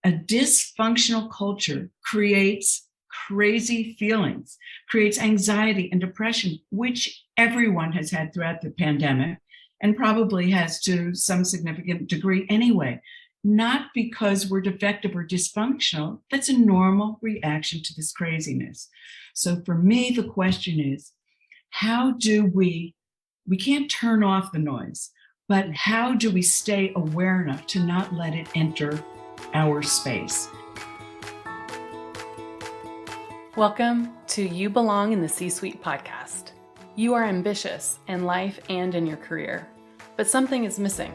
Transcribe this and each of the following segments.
A dysfunctional culture creates crazy feelings, creates anxiety and depression, which everyone has had throughout the pandemic and probably has to some significant degree anyway. Not because we're defective or dysfunctional. That's a normal reaction to this craziness. So for me, the question is, how do we can't turn off the noise, but how do we stay aware enough to not let it enter our space? Welcome to You Belong in the C-Suite podcast. You are ambitious in life and in your career, but something is missing.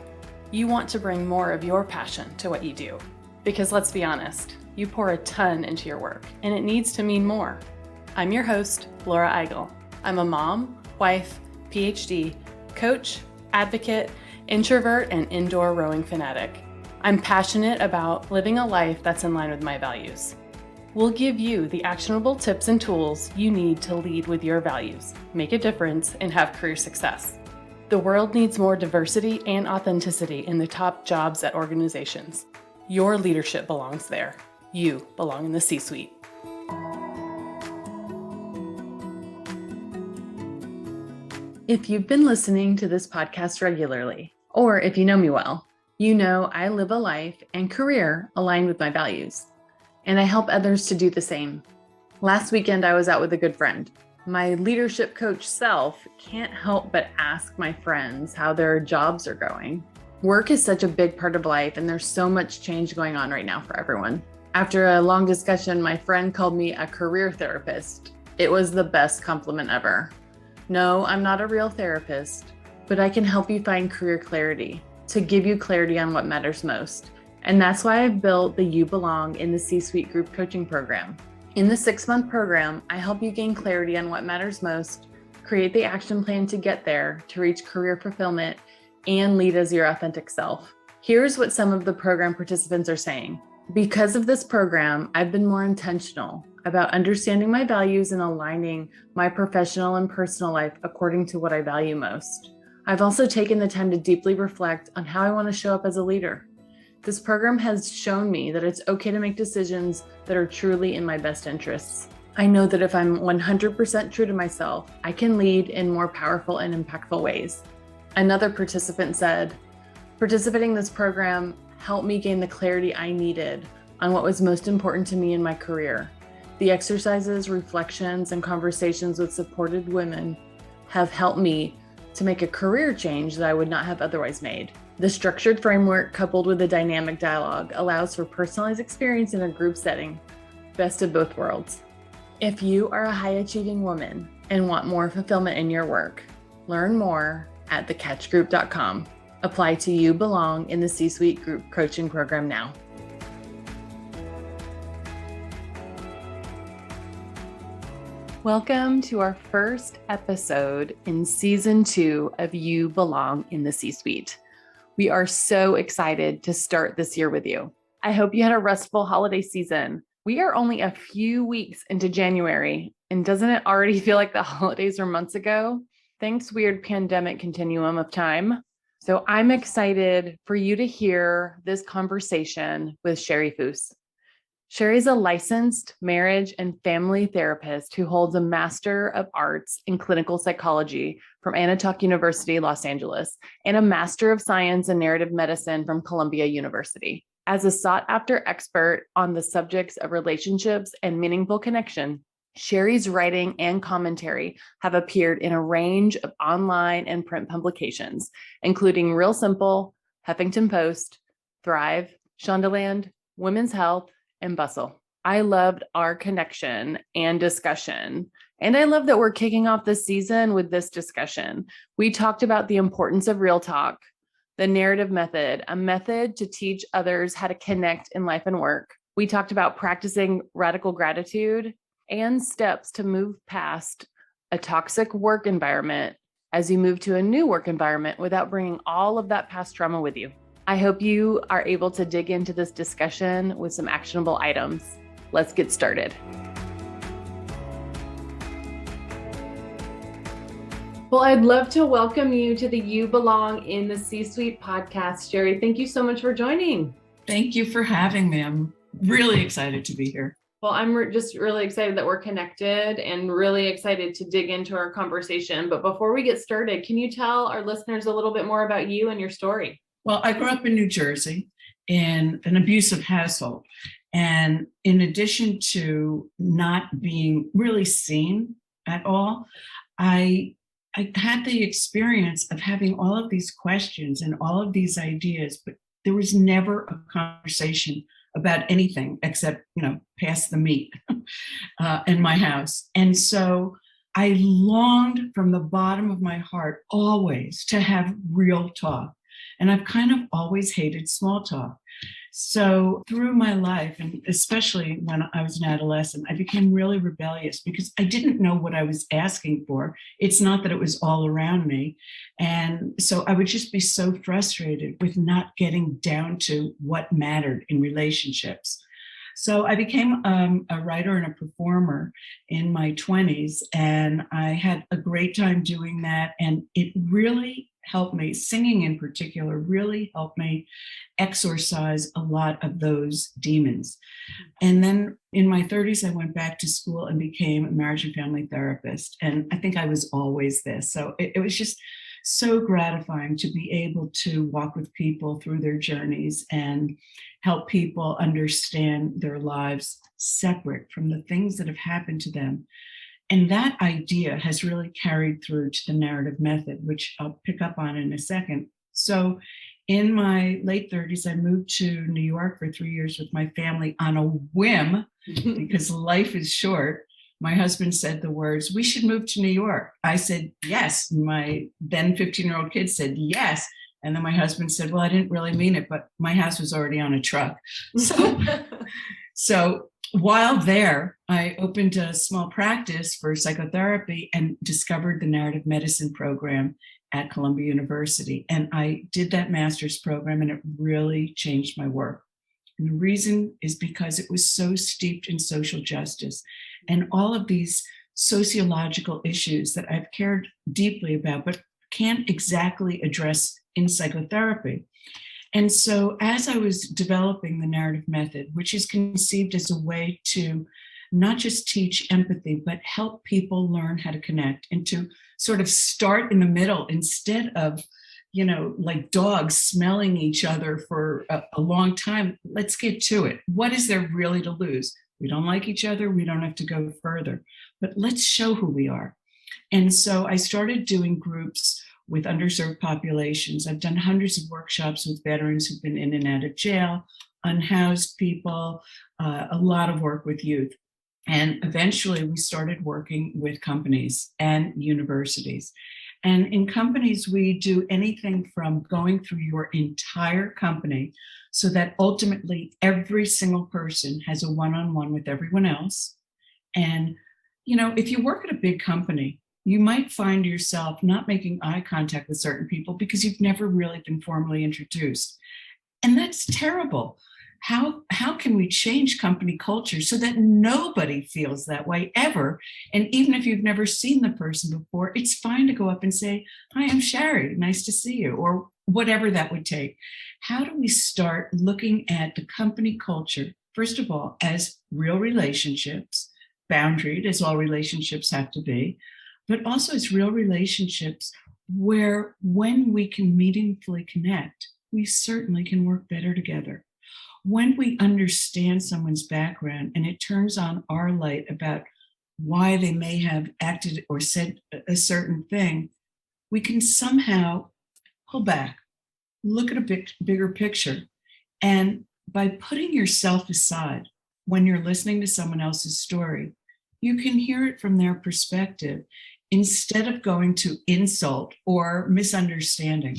You want to bring more of your passion to what you do. Because let's be honest, you pour a ton into your work, and it needs to mean more. I'm your host, Laura Eigel. I'm a mom, wife, PhD, coach, advocate, introvert, and indoor rowing fanatic. I'm passionate about living a life that's in line with my values. We'll give you the actionable tips and tools you need to lead with your values, make a difference, and have career success. The world needs more diversity and authenticity in the top jobs at organizations. Your leadership belongs there. You belong in the C-Suite. If you've been listening to this podcast regularly, or if you know me well, you know I live a life and career aligned with my values, and I help others to do the same. Last weekend, I was out with a good friend. My leadership coach self can't help but ask my friends how their jobs are going. Work is such a big part of life, and there's so much change going on right now for everyone. After a long discussion, my friend called me a career therapist. It was the best compliment ever. No, I'm not a real therapist, but I can help you find career clarity, to give you clarity on what matters most. And that's why I've built the You Belong in the C-Suite group coaching program. In the 6-month program, I help you gain clarity on what matters most, create the action plan to get there, to reach career fulfillment, and lead as your authentic self. Here's what some of the program participants are saying. Because of this program, I've been more intentional about understanding my values and aligning my professional and personal life according to what I value most. I've also taken the time to deeply reflect on how I want to show up as a leader. This program has shown me that it's okay to make decisions that are truly in my best interests. I know that if I'm 100% true to myself, I can lead in more powerful and impactful ways. Another participant said, participating in this program helped me gain the clarity I needed on what was most important to me in my career. The exercises, reflections, and conversations with supported women have helped me to make a career change that I would not have otherwise made. The structured framework coupled with the dynamic dialogue allows for personalized experience in a group setting. Best of both worlds. If you are a high-achieving woman and want more fulfillment in your work, learn more at thecatchgroup.com. Apply to You Belong in the C-Suite group coaching program now. Welcome to our first episode in season 2 of You Belong in the C-Suite. We are so excited to start this year with you. I hope you had a restful holiday season. We are only a few weeks into January, and doesn't it already feel like the holidays were months ago? Thanks, weird pandemic continuum of time. So I'm excited for you to hear this conversation with Shari Foos. Shari is a licensed marriage and family therapist who holds a Master of Arts in Clinical Psychology from Anatoch University, Los Angeles, and a Master of Science in Narrative Medicine from Columbia University. As a sought-after expert on the subjects of relationships and meaningful connection, Shari's writing and commentary have appeared in a range of online and print publications, including Real Simple, Huffington Post, Thrive, Shondaland, Women's Health, and Bustle. I loved our connection and discussion, and I love that we're kicking off this season with this discussion. We talked about the importance of real talk, the narrative method, a method to teach others how to connect in life and work. We talked about practicing radical gratitude and steps to move past a toxic work environment as you move to a new work environment without bringing all of that past trauma with you. I hope you are able to dig into this discussion with some actionable items. Let's get started. Well, I'd love to welcome you to the You Belong in the C-Suite podcast. Shari, thank you so much for joining. Thank you for having me. I'm really excited to be here. Well, I'm just really excited that we're connected and really excited to dig into our conversation. But before we get started, can you tell our listeners a little bit more about you and your story? Well, I grew up in New Jersey in an abusive household. And in addition to not being really seen at all, I had the experience of having all of these questions and all of these ideas, but there was never a conversation about anything except, pass the meat in my house. And so I longed from the bottom of my heart always to have real talk. And I've kind of always hated small talk. So through my life, and especially when I was an adolescent, I became really rebellious because I didn't know what I was asking for. It's not that it was all around me. And so I would just be so frustrated with not getting down to what mattered in relationships. So I became a writer and a performer in my 20s, and I had a great time doing that. And it really helped me, singing in particular, really helped me exorcise a lot of those demons. And then in my 30s, I went back to school and became a marriage and family therapist. And I think I was always this. So it was just so gratifying to be able to walk with people through their journeys and help people understand their lives separate from the things that have happened to them. And that idea has really carried through to the narrative method, which I'll pick up on in a second. So in my late 30s, I moved to New York for 3 years with my family on a whim because life is short. My husband said the words, "We should move to New York." I said, yes. My then 15-year-old kid said, yes. And then my husband said, well, I didn't really mean it, but my house was already on a truck. So while there, I opened a small practice for psychotherapy and discovered the narrative medicine program at Columbia University. And I did that master's program, and it really changed my work. And the reason is because it was so steeped in social justice and all of these sociological issues that I've cared deeply about, but can't exactly address in psychotherapy. And so as I was developing the narrative method, which is conceived as a way to not just teach empathy, but help people learn how to connect and to sort of start in the middle instead of, like dogs smelling each other for a long time. Let's get to it. What is there really to lose? We don't like each other. We don't have to go further, but let's show who we are. And so I started doing groups with underserved populations. I've done hundreds of workshops with veterans who've been in and out of jail, unhoused people, a lot of work with youth. And eventually we started working with companies and universities. And in companies, we do anything from going through your entire company so that ultimately every single person has a one-on-one with everyone else. And, if you work at a big company, you might find yourself not making eye contact with certain people because you've never really been formally introduced. And that's terrible. How can we change company culture so that nobody feels that way ever? And even if you've never seen the person before, it's fine to go up and say, "Hi, I'm Shari. Nice to see you," or whatever that would take. How do we start looking at the company culture, first of all, as real relationships, boundaried as all relationships have to be, but also as real relationships where when we can meaningfully connect, we certainly can work better together. When we understand someone's background and it turns on our light about why they may have acted or said a certain thing, we can somehow pull back, look at a bigger picture. And by putting yourself aside when you're listening to someone else's story, you can hear it from their perspective instead of going to insult or misunderstanding.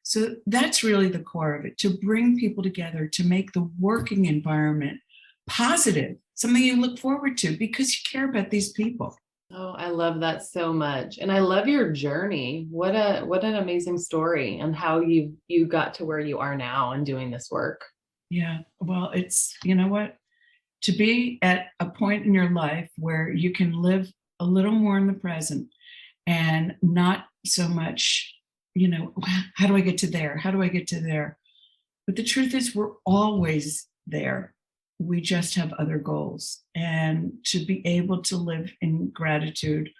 So that's really the core of it, to bring people together, to make the working environment positive, something you look forward to because you care about these people. Oh, I love that so much. And I love your journey. What an amazing story, and how you got to where you are now and doing this work. Yeah. Well, it's, you know what? To be at a point in your life where you can live a little more in the present and not so much, how do I get to there? How do I get to there? But the truth is, we're always there. We just have other goals. And to be able to live in gratitude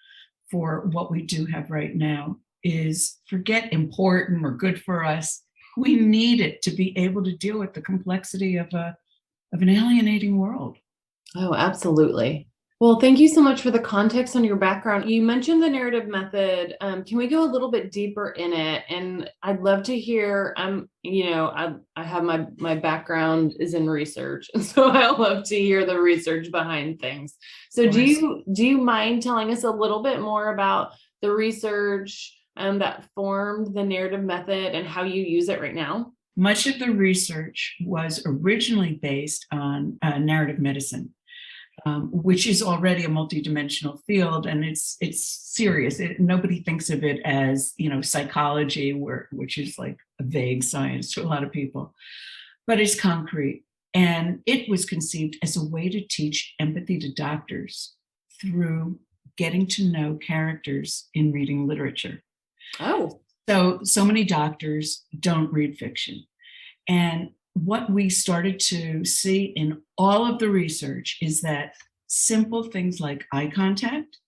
for what we do have right now is, forget important or good for us. We need it to be able to deal with the complexity of an alienating world. Oh, absolutely. Well, thank you so much for the context on your background. You mentioned the narrative method. Can we go a little bit deeper in it? And I'd love to hear. I have my background is in research, and so I love to hear the research behind things. So, do you mind telling us a little bit more about the research that formed the narrative method and how you use it right now? Much of the research was originally based on narrative medicine, which is already a multidimensional field, and it's serious. Nobody thinks of it as psychology, which is like a vague science to a lot of people, but it's concrete. And it was conceived as a way to teach empathy to doctors through getting to know characters in reading literature. Oh, So many doctors don't read fiction. And what we started to see in all of the research is that simple things like eye contact,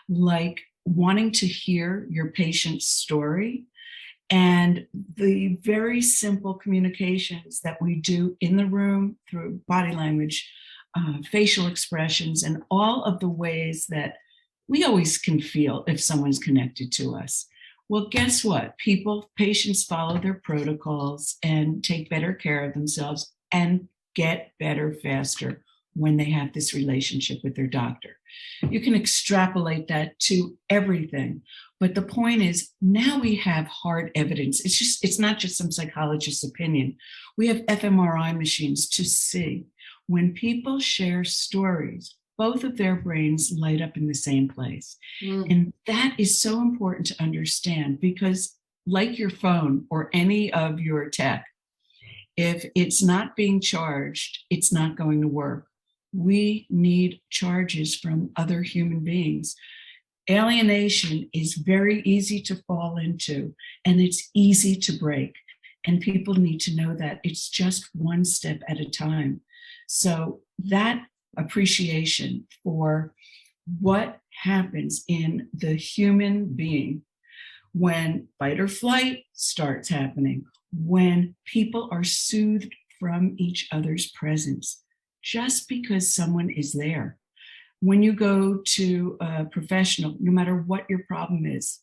like wanting to hear your patient's story, and the very simple communications that we do in the room through body language, facial expressions, and all of the ways that we always can feel if someone's connected to us. Well, guess what? Patients follow their protocols and take better care of themselves and get better faster when they have this relationship with their doctor. You can extrapolate that to everything. But the point is, now we have hard evidence. It's not just some psychologist's opinion. We have fMRI machines to see when people share stories, both of their brains light up in the same place. And that is so important to understand, because like your phone or any of your tech, if it's not being charged, it's not going to work. We need charges from other human beings. Alienation is very easy to fall into, and it's easy to break. And people need to know that it's just one step at a time. So that appreciation for what happens in the human being when fight or flight starts happening, when people are soothed from each other's presence, just because someone is there. When you go to a professional, no matter what your problem is,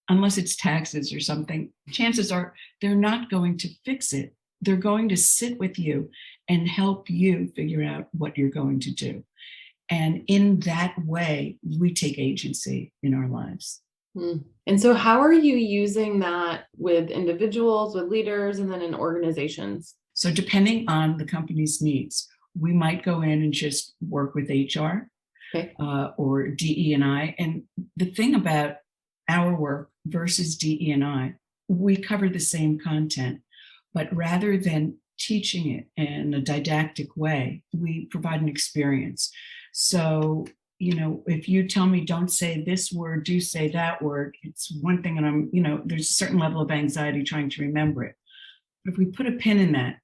unless it's taxes or something, chances are they're not going to fix it. They're going to sit with you and help you figure out what you're going to do. And in that way, we take agency in our lives. And so how are you using that with individuals, with leaders, and then in organizations? So depending on the company's needs, we might go in and just work with HR, okay, or DE&I. And the thing about our work versus DE&I, we cover the same content, but rather than teaching it in a didactic way, we provide an experience. So, if you tell me don't say this word, do say that word, it's one thing, and there's a certain level of anxiety trying to remember it. But if we put a pin in that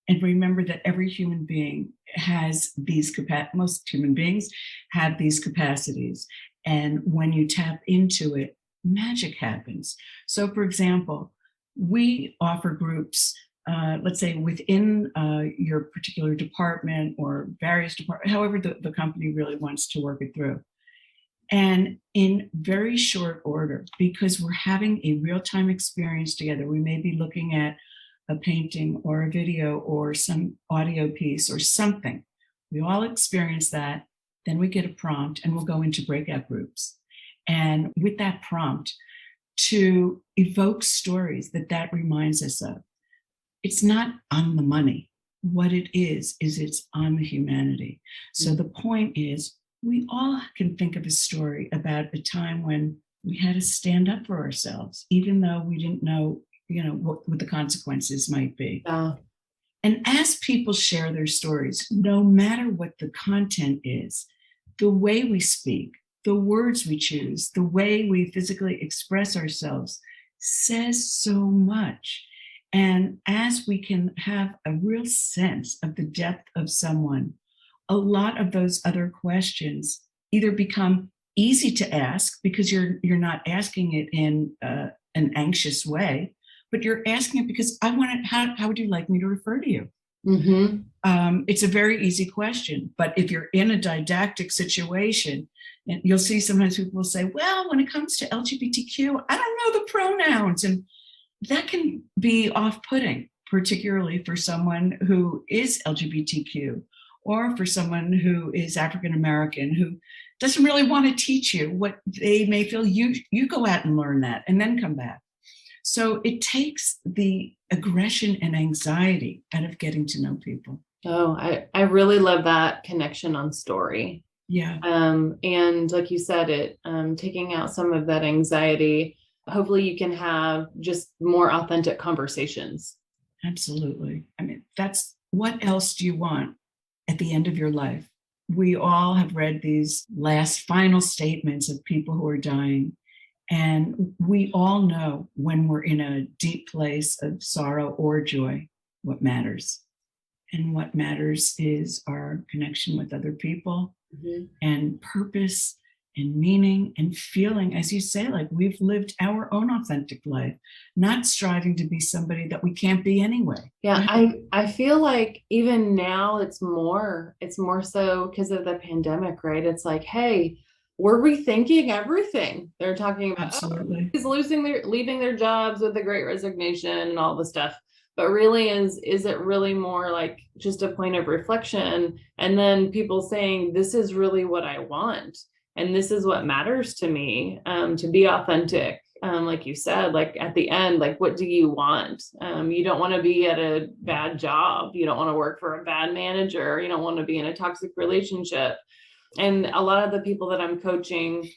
and remember that every human being has these most human beings have these capacities. And when you tap into it, magic happens. So for example, we offer groups, let's say within your particular department or various departments, however the company really wants to work it through. And in very short order, because we're having a real-time experience together, we may be looking at a painting or a video or some audio piece or something. We all experience that. Then we get a prompt and we'll go into breakout groups. And with that prompt, to evoke stories that reminds us of. It's not on the money. What it is it's on the humanity. So the point is, we all can think of a story about a time when we had to stand up for ourselves, even though we didn't know, what the consequences might be. And as people share their stories, no matter what the content is, the way we speak, the words we choose, the way we physically express ourselves says so much. And as we can have a real sense of the depth of someone a lot of those other questions either become easy to ask because you're not asking it in an anxious way, but you're asking it because I want it. How would you like me to refer to you? It's a very easy question, but if you're in a didactic situation, and you'll see sometimes people will say, well, when it comes to LGBTQ, I don't know the pronouns. And that can be off-putting, particularly for someone who is LGBTQ or for someone who is African American who doesn't really want to teach you what they may feel. You go out and learn that and then come back. So it takes the aggression and anxiety out of getting to know people. Oh, I really love that connection on story. Yeah. And like you said, taking out some of that anxiety, hopefully you can have just more authentic conversations. Absolutely. I mean, that's what else do you want at the end of your life? We all have read these last final statements of people who are dying. And we all know when we're in a deep place of sorrow or joy, what matters. And what matters is our connection with other people and purpose and meaning and feeling, as you say, like we've lived our own authentic life, not striving to be somebody that we can't be anyway. Yeah, I feel like even now it's more so because of the pandemic, right? It's like, hey, we're rethinking everything. They're talking about absolutely leaving their jobs with the Great Resignation and all the stuff. But really, is it really more like just a point of reflection? And then people saying, this is really what I want. And this is what matters to me, to be authentic. Like you said, like at the end, like, what do you want? You don't want to be at a bad job. You don't want to work for a bad manager. You don't want to be in a toxic relationship. And a lot of the people that I'm coaching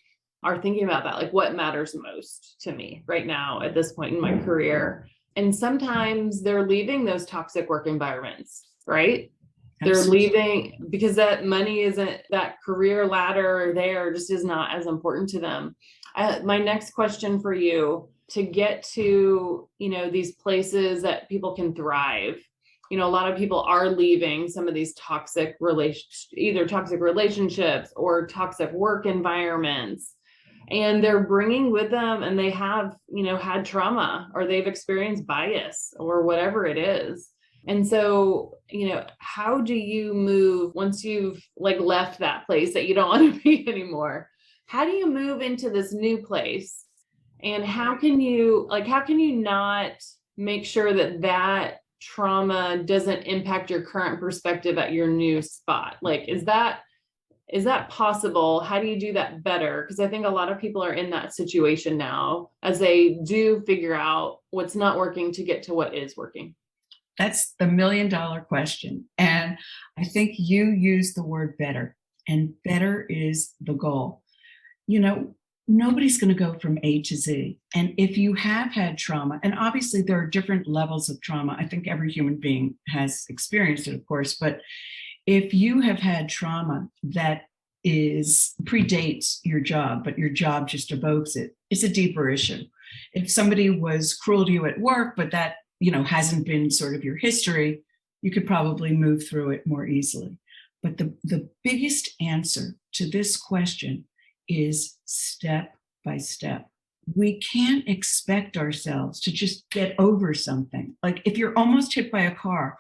are thinking about that, like what matters most to me right now at this point in my career. And sometimes they're leaving those toxic work environments, right? They're leaving because that money isn't, that career ladder there just is not as important to them. My next question for you, to get to, these places that people can thrive. A lot of people are leaving some of these either toxic relationships or toxic work environments. And they're bringing with them, and they have, had trauma, or they've experienced bias or whatever it is. And so, how do you move once you've left that place that you don't want to be anymore? How do you move into this new place? And how can you not make sure that trauma doesn't impact your current perspective at your new spot? Is that possible? How do you do that better? Because I think a lot of people are in that situation now as they do figure out what's not working to get to what is working. That's the $1 million question. And I think you use the word better, and better is the goal. Nobody's going to go from A to Z. And if you have had trauma, and obviously there are different levels of trauma, I think every human being has experienced it, of course, but if you have had trauma that predates your job, but your job just evokes it, it's a deeper issue. If somebody was cruel to you at work, but that, hasn't been sort of your history, you could probably move through it more easily. But the biggest answer to this question is step by step. We can't expect ourselves to just get over something. Like if you're almost hit by a car,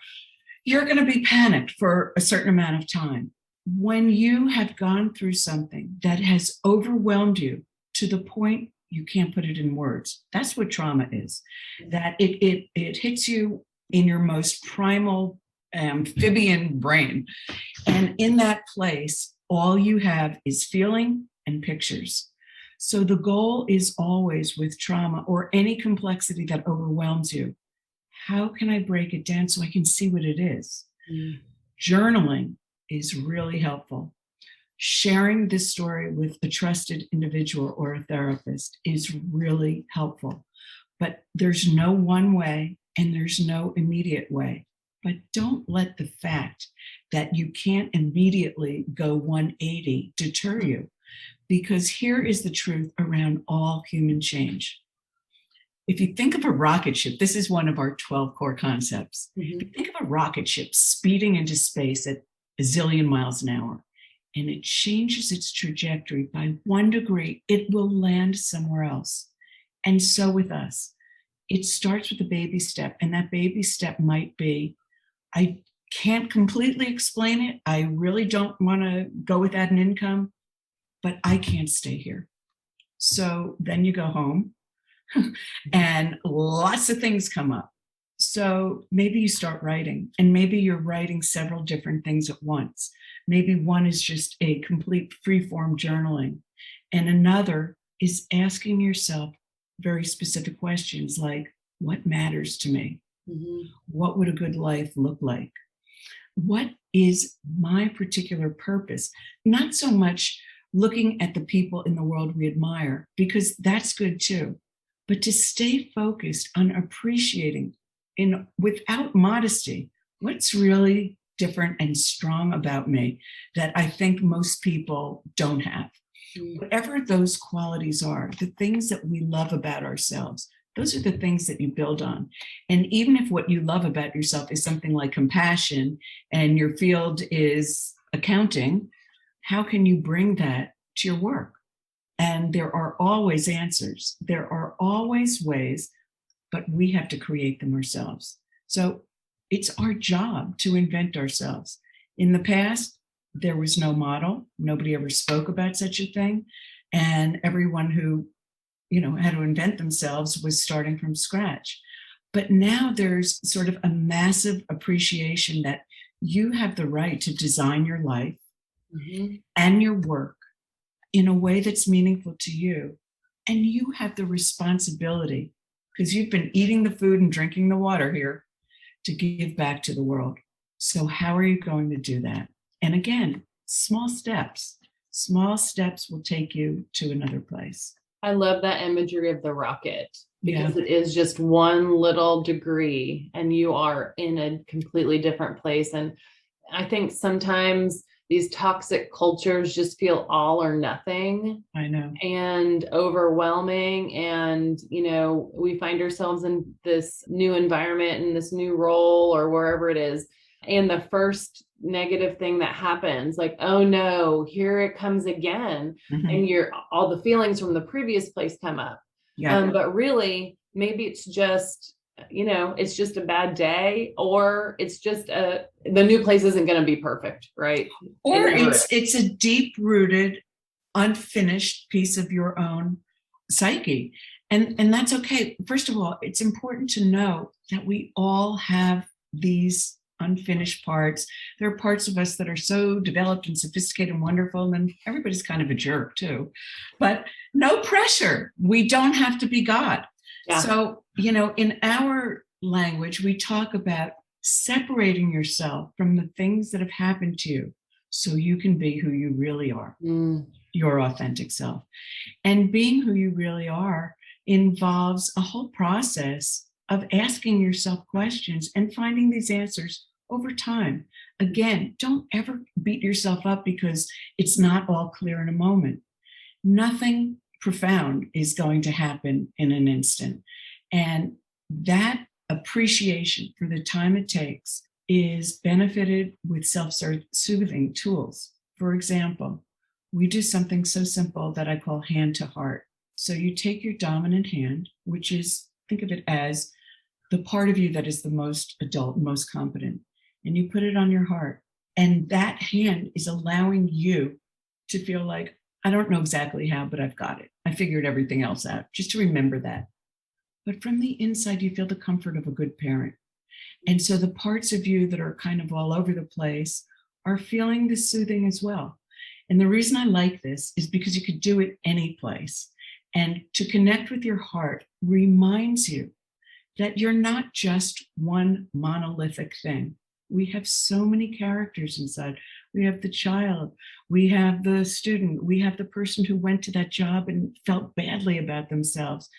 you're going to be panicked for a certain amount of time. When you have gone through something that has overwhelmed you to the point you can't put it in words, that's what trauma is. That it hits you in your most primal amphibian brain. And in that place, all you have is feeling and pictures. So the goal is always with trauma or any complexity that overwhelms you, how can I break it down so I can see what it is? Journaling is really helpful. Sharing this story with a trusted individual or a therapist is really helpful. But there's no one way and there's no immediate way. But don't let the fact that you can't immediately go 180 deter you, because here is the truth around all human change. If you think of a rocket ship, this is one of our 12 core concepts. If you think of a rocket ship speeding into space at a zillion miles an hour, and it changes its trajectory by 1 degree, it will land somewhere else. And so with us, it starts with a baby step, and that baby step might be, I can't completely explain it. I really don't want to go without an income, but I can't stay here. So then you go home and lots of things come up. So maybe you start writing, and maybe you're writing several different things at once. Maybe one is just a complete free-form journaling, and another is asking yourself very specific questions like, what matters to me? Mm-hmm. What would a good life look like? What is my particular purpose? Not so much looking at the people in the world we admire, because that's good too, but to stay focused on appreciating, without modesty, what's really different and strong about me that I think most people don't have. Whatever those qualities are, the things that we love about ourselves, those are the things that you build on. And even if what you love about yourself is something like compassion and your field is accounting, how can you bring that to your work? And there are always answers. There are always ways, but we have to create them ourselves. So it's our job to invent ourselves. In the past, there was no model. Nobody ever spoke about such a thing. And everyone who, had to invent themselves was starting from scratch. But now there's sort of a massive appreciation that you have the right to design your life and your work in a way that's meaningful to you. And you have the responsibility, because you've been eating the food and drinking the water here, to give back to the world. So how are you going to do that? And again, small steps. Small steps will take you to another place. I love that imagery of the rocket, because it is just one little degree and you are in a completely different place. And I think sometimes these toxic cultures just feel all or nothing. I know. And overwhelming. And, we find ourselves in this new environment, in this new role or wherever it is. And the first negative thing that happens, like, oh no, here it comes again. And all the feelings from the previous place come up. But really, maybe it's just, it's just a bad day, or it's just the new place isn't going to be perfect, right? Or it's a deep-rooted, unfinished piece of your own psyche. And that's okay. First of all, it's important to know that we all have these unfinished parts. There are parts of us that are so developed and sophisticated and wonderful, and everybody's kind of a jerk too. But no pressure. We don't have to be God. Yeah. So, in our language, we talk about separating yourself from the things that have happened to you so you can be who you really are, your authentic self. And being who you really are involves a whole process of asking yourself questions and finding these answers over time. Again, don't ever beat yourself up because it's not all clear in a moment. Nothing profound is going to happen in an instant. And that appreciation for the time it takes is benefited with self-soothing tools. For example, we do something so simple that I call hand to heart. So you take your dominant hand, which is, think of it as the part of you that is the most adult, most competent, and you put it on your heart. And that hand is allowing you to feel like, I don't know exactly how, but I've got it. I figured everything else out, just to remember that. But from the inside, you feel the comfort of a good parent. And so the parts of you that are kind of all over the place are feeling the soothing as well. And the reason I like this is because you could do it any place. And to connect with your heart reminds you that you're not just one monolithic thing. We have so many characters inside. We have the child, we have the student, we have the person who went to that job and felt badly about themselves.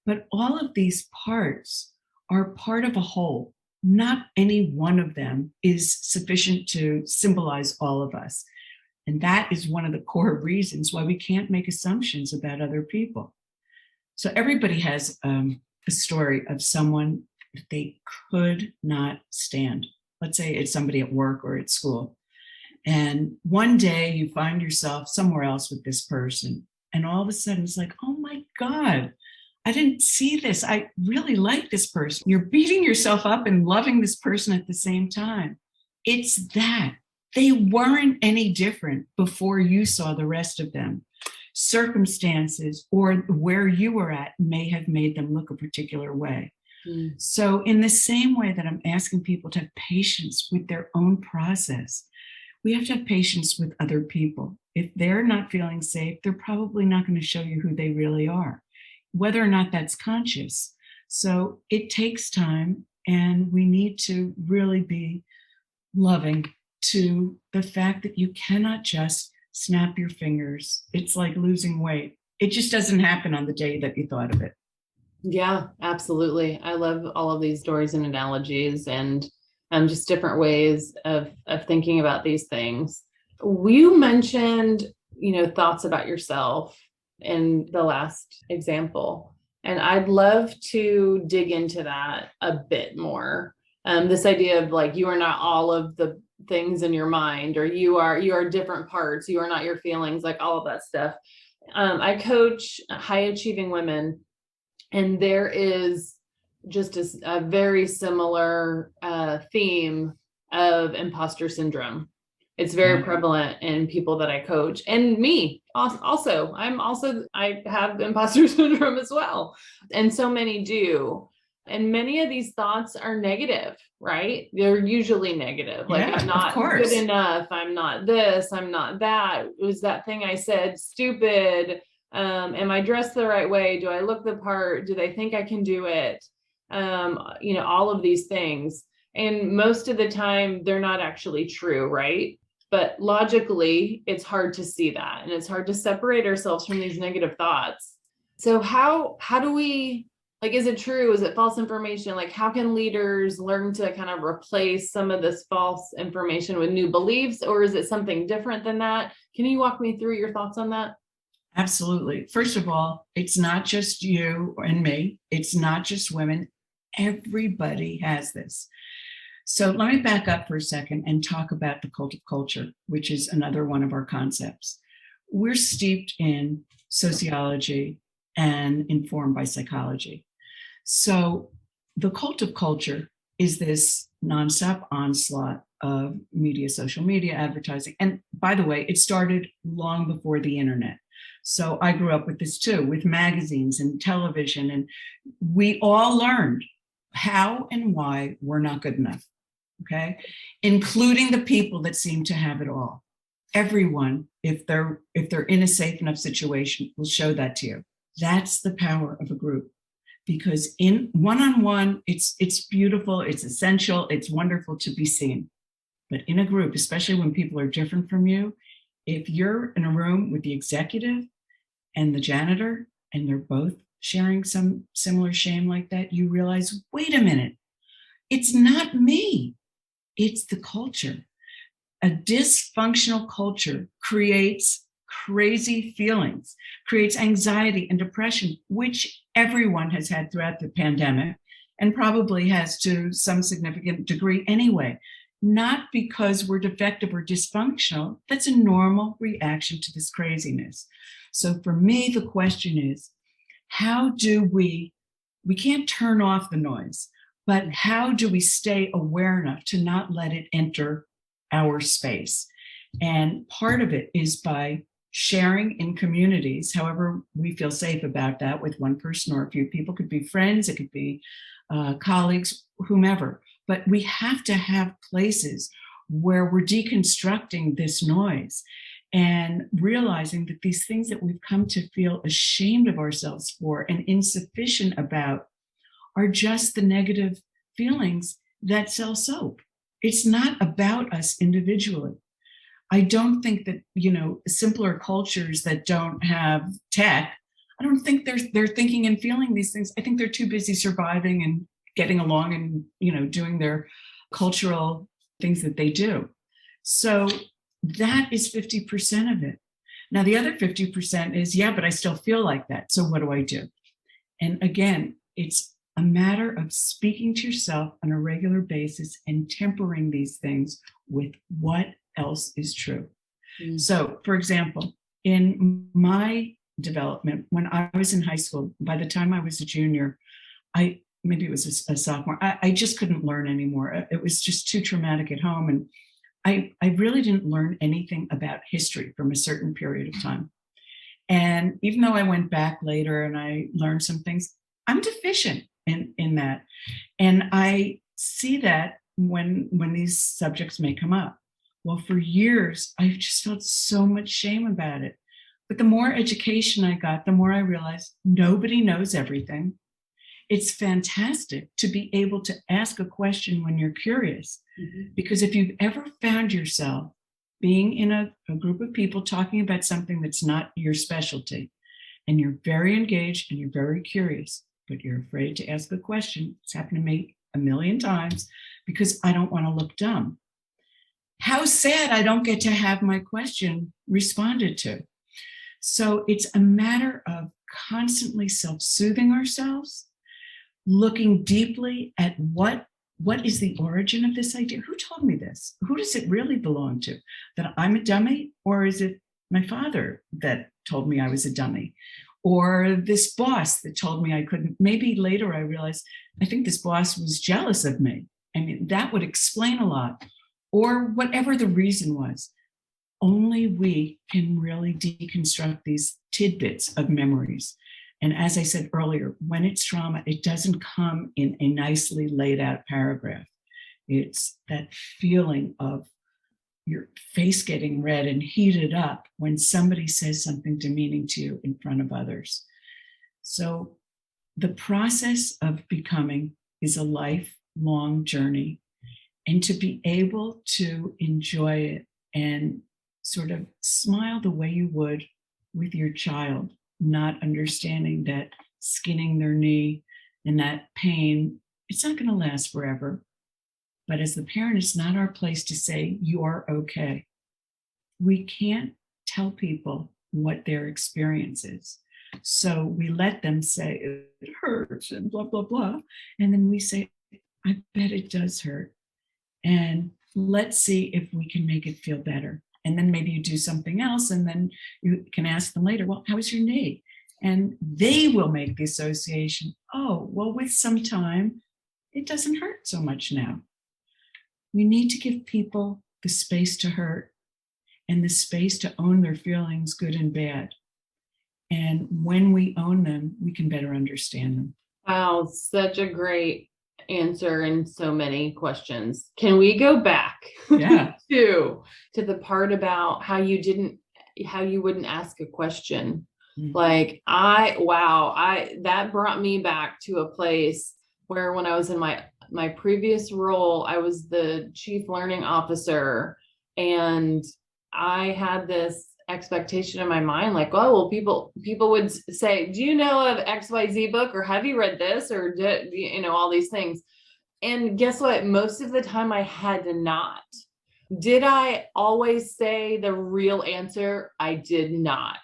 But all of these parts are part of a whole. Not any one of them is sufficient to symbolize all of us. And that is one of the core reasons why we can't make assumptions about other people. So everybody has a story of someone they could not stand. Let's say it's somebody at work or at school. And one day you find yourself somewhere else with this person. And all of a sudden it's like, oh my God, I didn't see this. I really like this person. You're beating yourself up and loving this person at the same time. It's that. They weren't any different before you saw the rest of them. Circumstances or where you were at may have made them look a particular way. So in the same way that I'm asking people to have patience with their own process, we have to have patience with other people. If they're not feeling safe, they're probably not going to show you who they really are, whether or not that's conscious. So it takes time, and we need to really be loving to the fact that you cannot just snap your fingers. It's like losing weight. It just doesn't happen on the day that you thought of it. Yeah, absolutely. I love all of these stories and analogies and just different ways of thinking about these things. You mentioned, thoughts about yourself in the last example, and I'd love to dig into that a bit more. This idea of like, you are not all of the things in your mind, or you are different parts. You are not your feelings, like all of that stuff. I coach high achieving women, and there is just a very similar theme of imposter syndrome. It's very prevalent in people that I coach, and me also. I have imposter syndrome as well. And so many do. And many of these thoughts are negative, right? They're usually negative. Like, Yeah, I'm not good enough. I'm not this, I'm not that. Was that thing I said stupid? Am I dressed the right way? Do I look the part? Do they think I can do it? All of these things. And most of the time they're not actually true, right? But logically, it's hard to see that. And it's hard to separate ourselves from these negative thoughts. So how do we, like, is it true? Is it false information? Like, how can leaders learn to kind of replace some of this false information with new beliefs? Or is it something different than that? Can you walk me through your thoughts on that? Absolutely. First of all, it's not just you and me. It's not just women. Everybody has this. So let me back up for a second and talk about the cult of culture, which is another one of our concepts. We're steeped in sociology and informed by psychology. So the cult of culture is this nonstop onslaught of media, social media, advertising. And by the way, it started long before the internet. So I grew up with this too, with magazines and television, and we all learned how and why we're not good enough, okay? Including the people that seem to have it all. Everyone, if they're in a safe enough situation, will show that to you. That's the power of a group. Because in one-on-one, it's beautiful, it's essential, it's wonderful to be seen. But in a group, especially when people are different from you, if you're in a room with the executive and the janitor, and they're both sharing some similar shame like that, you realize, wait a minute, it's not me, it's the culture. A dysfunctional culture creates crazy feelings, creates anxiety and depression, which everyone has had throughout the pandemic and probably has to some significant degree anyway. Not because we're defective or dysfunctional. That's a normal reaction to this craziness. So for me, the question is, how do we can't turn off the noise, but how do we stay aware enough to not let it enter our space? And part of it is by sharing in communities, however we feel safe about that, with one person or a few people. It could be friends, it could be colleagues, whomever. But we have to have places where we're deconstructing this noise and realizing that these things that we've come to feel ashamed of ourselves for and insufficient about are just the negative feelings that sell soap. It's not about us individually. I don't think that, simpler cultures that don't have tech, I don't think they're thinking and feeling these things. I think they're too busy surviving and getting along and, doing their cultural things that they do. So that is 50% of it. Now, the other 50% is, yeah, but I still feel like that. So what do I do? And again, it's a matter of speaking to yourself on a regular basis and tempering these things with what else is true. Mm. So, for example, in my development, when I was in high school, by the time I was a junior, maybe it was a sophomore, I just couldn't learn anymore. It was just too traumatic at home. And I really didn't learn anything about history from a certain period of time. And even though I went back later and I learned some things, I'm deficient in that. And I see that when these subjects may come up. Well, for years, I've just felt so much shame about it. But the more education I got, the more I realized nobody knows everything. It's fantastic to be able to ask a question when you're curious. Mm-hmm. Because if you've ever found yourself being in a group of people talking about something that's not your specialty, and you're very engaged and you're very curious, but you're afraid to ask a question, it's happened to me a million times because I don't want to look dumb. How sad I don't get to have my question responded to. So it's a matter of constantly self-soothing ourselves, looking deeply at what is the origin of this idea? Who told me this? Who does it really belong to? That I'm a dummy? Or is it my father that told me I was a dummy? Or this boss that told me I couldn't? Maybe later I realized, I think this boss was jealous of me. I mean, that would explain a lot. Or whatever the reason was. Only we can really deconstruct these tidbits of memories. And as I said earlier, when it's trauma, it doesn't come in a nicely laid out paragraph. It's that feeling of your face getting red and heated up when somebody says something demeaning to you in front of others. So the process of becoming is a lifelong journey. And to be able to enjoy it and sort of smile the way you would with your child, not understanding that skinning their knee and that pain, it's not going to last forever. But as the parent, it's not our place to say, you're okay. We can't tell people what their experience is. So we let them say, it hurts and blah, blah, blah. And then we say, I bet it does hurt. And let's see if we can make it feel better. And then maybe you do something else, and then you can ask them later, well, how was your knee? And they will make the association, oh, well, with some time, it doesn't hurt so much now. We need to give people the space to hurt and the space to own their feelings, good and bad. And when we own them, we can better understand them. Wow, such a great answer in so many questions. Can we go back to the part about how you wouldn't ask a question? Mm-hmm. Like that brought me back to a place where when I was in my previous role, I was the chief learning officer, and I had this expectation in my mind, like, oh, well, people would say, do you know of XYZ book, or have you read this, or all these things. And guess what? Most of the time I had not. Did I always say the real answer? I did not.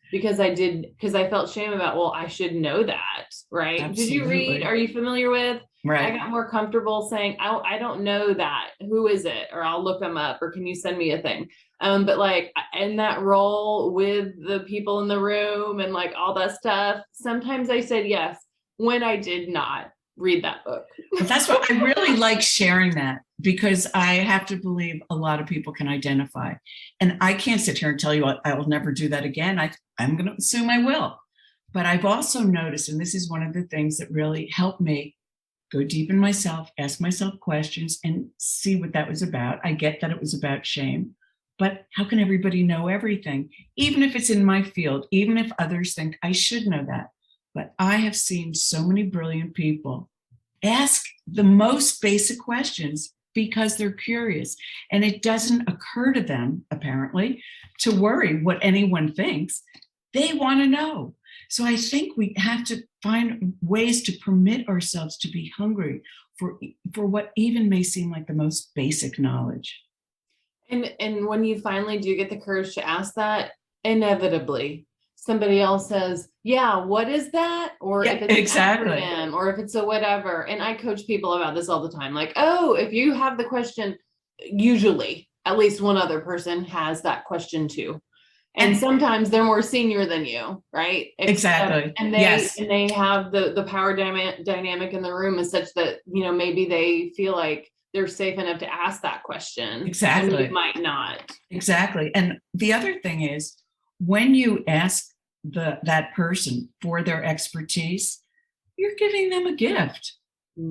Because I felt shame about, well, I should know that, right? Absolutely. Did you read? Are you familiar with? Right. I got more comfortable saying, I don't know that. Who is it? Or I'll look them up, or can you send me a thing? But like in that role with the people in the room and like all that stuff, sometimes I said yes when I did not read that book. Well, that's what I really like sharing that, because I have to believe a lot of people can identify. And I can't sit here and tell you I will never do that again. I'm going to assume I will. But I've also noticed, and this is one of the things that really helped me go deep in myself, ask myself questions, and see what that was about. I get that it was about shame, but how can everybody know everything? Even if it's in my field, even if others think I should know that. But I have seen so many brilliant people ask the most basic questions because they're curious. And it doesn't occur to them, apparently, to worry what anyone thinks. They want to know. So I think we have to find ways to permit ourselves to be hungry for what even may seem like the most basic knowledge. And when you finally do get the courage to ask that, inevitably somebody else says, yeah, what is that? Or if it's an acronym, or if it's a whatever. And I coach people about this all the time. Like, oh, if you have the question, usually at least one other person has that question too. And sometimes they're more senior than you, right? Exactly. And they have the power dynamic in the room is such that, maybe they feel like they're safe enough to ask that question. Exactly. And you might not. Exactly. And the other thing is, when you ask that person for their expertise, you're giving them a gift.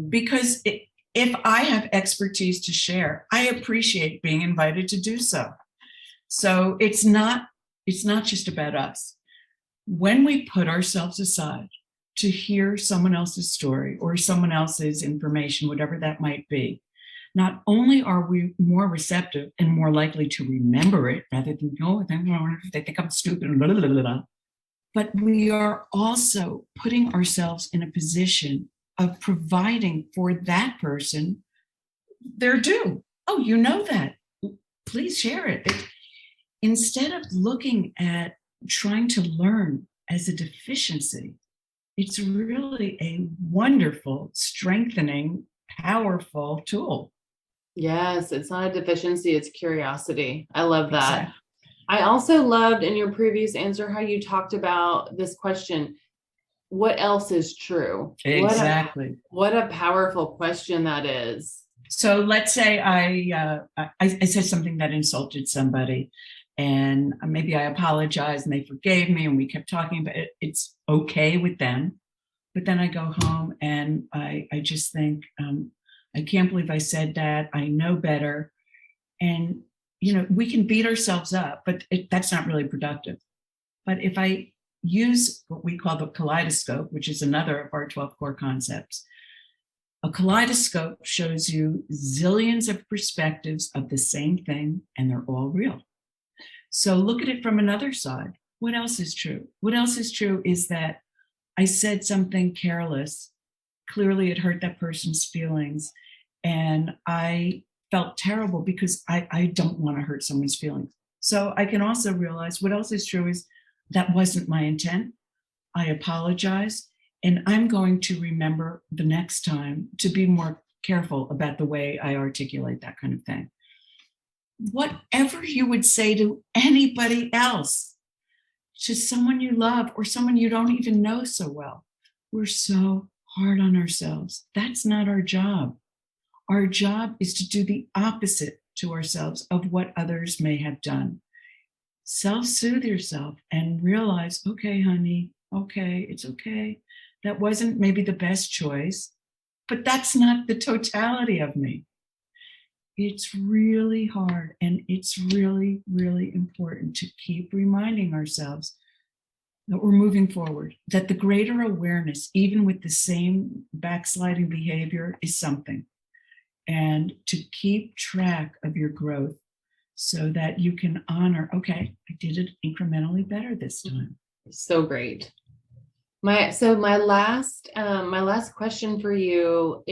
Because if I have expertise to share, I appreciate being invited to do so. So it's not just about us. When we put ourselves aside to hear someone else's story or someone else's information, whatever that might be, not only are we more receptive and more likely to remember it rather than, they think I'm stupid, blah, blah, blah, blah, but we are also putting ourselves in a position of providing for that person their due. Oh, you know that. Please share it. Instead of looking at trying to learn as a deficiency, it's really a wonderful, strengthening, powerful tool. Yes, it's not a deficiency, it's curiosity. I love that. Exactly. I also loved in your previous answer how you talked about this question, what else is true? Exactly. What a powerful question that is. So let's say I said something that insulted somebody, and maybe I apologized and they forgave me and we kept talking, but it's okay with them. But then I go home and I just think, I can't believe I said that. I know better. And, we can beat ourselves up, but that's not really productive. But if I use what we call the kaleidoscope, which is another of our 12 core concepts, a kaleidoscope shows you zillions of perspectives of the same thing, and they're all real. So look at it from another side. What else is true? What else is true is that I said something careless. Clearly, it hurt that person's feelings. And I felt terrible because I don't want to hurt someone's feelings. So I can also realize what else is true is that wasn't my intent. I apologize. And I'm going to remember the next time to be more careful about the way I articulate that kind of thing. Whatever you would say to anybody else, to someone you love or someone you don't even know so well, we're so hard on ourselves. That's not our job. Our job is to do the opposite to ourselves of what others may have done. Self-soothe yourself and realize, okay, honey, okay, it's okay. That wasn't maybe the best choice, but that's not the totality of me. It's really hard, and it's really, really important to keep reminding ourselves that we're moving forward, that the greater awareness, even with the same backsliding behavior, is something. And to keep track of your growth so that you can honor, okay, I did it incrementally better this time. So great. My last question for you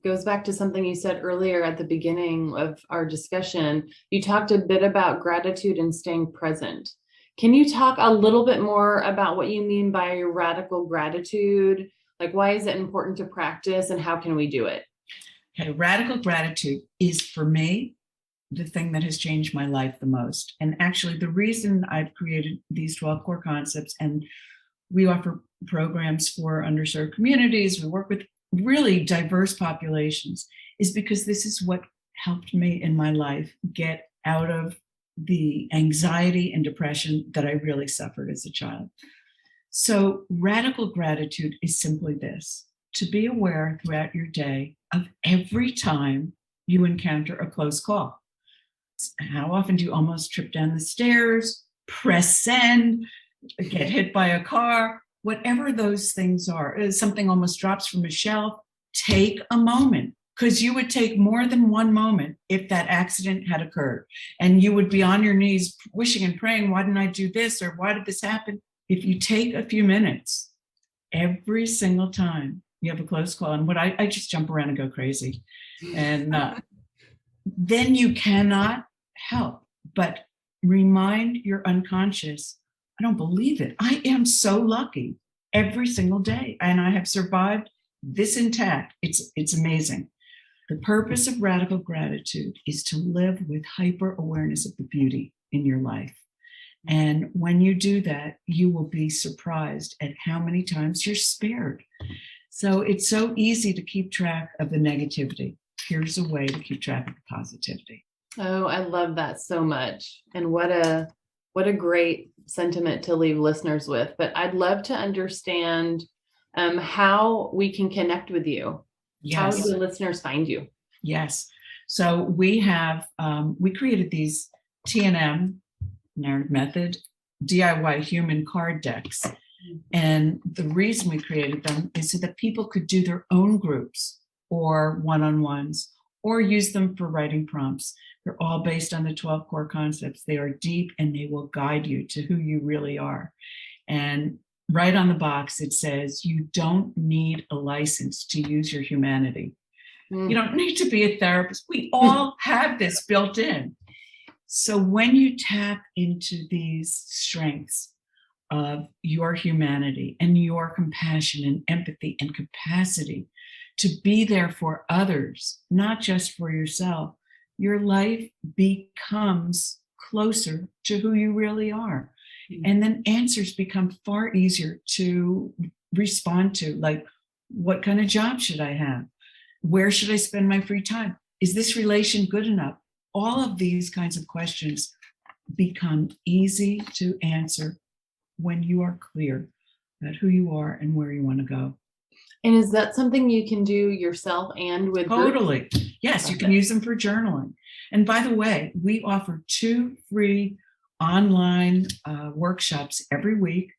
goes back to something you said earlier at the beginning of our discussion. You talked a bit about gratitude and staying present. Can you talk a little bit more about what you mean by radical gratitude? Like, why is it important to practice and how can we do it? Okay, radical gratitude is, for me, the thing that has changed my life the most. And actually, the reason I've created these 12 core concepts, and we offer programs for underserved communities, we work with really diverse populations, is because this is what helped me in my life get out of the anxiety and depression that I really suffered as a child. So radical gratitude is simply this: to be aware throughout your day of every time you encounter a close call. How often do you almost trip down the stairs, press send, get hit by a car, whatever those things are, something almost drops from a shelf, take a moment, because you would take more than one moment if that accident had occurred. And you would be on your knees wishing and praying, why didn't I do this? Or why did this happen? If you take a few minutes every single time you have a close call, and what I just jump around and go crazy. And then you cannot help but remind your unconscious, I don't believe it. I am so lucky every single day. And I have survived this intact. It's amazing. The purpose of radical gratitude is to live with hyper awareness of the beauty in your life. And when you do that, you will be surprised at how many times you're spared. So it's so easy to keep track of the negativity. Here's a way to keep track of the positivity. Oh, I love that so much. And what a great sentiment to leave listeners with. But I'd love to understand how we can connect with you. How Yes. do the listeners find you? Yes. So we have, we created these TNM, Narrative Method, DIY human card decks. And the reason we created them is so that people could do their own groups or one-on-ones or use them for writing prompts. They're all based on the 12 core concepts. They are deep and they will guide you to who you really are. And right on the box, it says, you don't need a license to use your humanity. You don't need to be a therapist. We all have this built in. So when you tap into these strengths of your humanity and your compassion and empathy and capacity to be there for others, not just for yourself, your life becomes closer to who you really are. And then answers become far easier to respond to, like, what kind of job should I have? Where should I spend my free time? Is this relation good enough? All of these kinds of questions become easy to answer when you are clear about who you are and where you want to go. And is that something you can do yourself and with Totally. groups? Yes, you can use them for journaling. And by the way, we offer 2 free online workshops every week,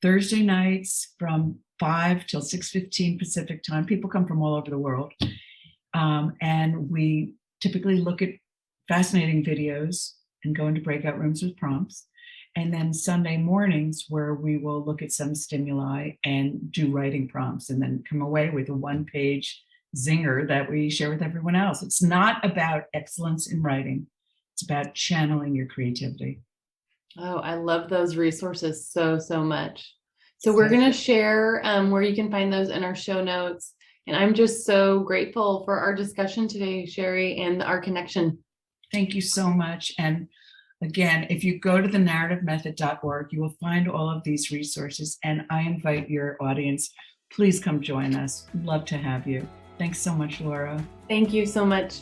Thursday nights from 5 till 6:15 Pacific time. People come from all over the world. And we typically look at fascinating videos and go into breakout rooms with prompts. And then Sunday mornings, where we will look at some stimuli and do writing prompts and then come away with a 1-page zinger that we share with everyone else. It's not about excellence in writing. It's about channeling your creativity. Oh, I love those resources so much. So we're going to share where you can find those in our show notes. And I'm just so grateful for our discussion today, Shari, and our connection. Thank you so much. And again, if you go to thenarrativemethod.org, you will find all of these resources. And I invite your audience, please come join us. We'd love to have you. Thanks so much, Laura. Thank you so much.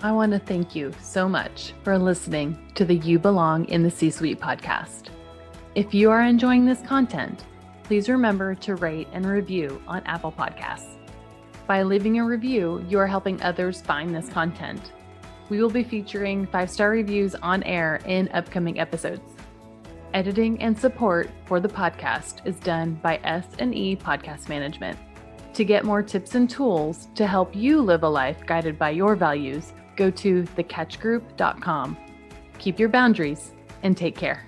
I want to thank you so much for listening to the You Belong in the C-Suite podcast. If you are enjoying this content, please remember to rate and review on Apple Podcasts. By leaving a review, you are helping others find this content. We will be featuring 5-star reviews on air in upcoming episodes. Editing and support for the podcast is done by S&E Podcast Management. To get more tips and tools to help you live a life guided by your values, go to thecatchgroup.com. Keep your boundaries and take care.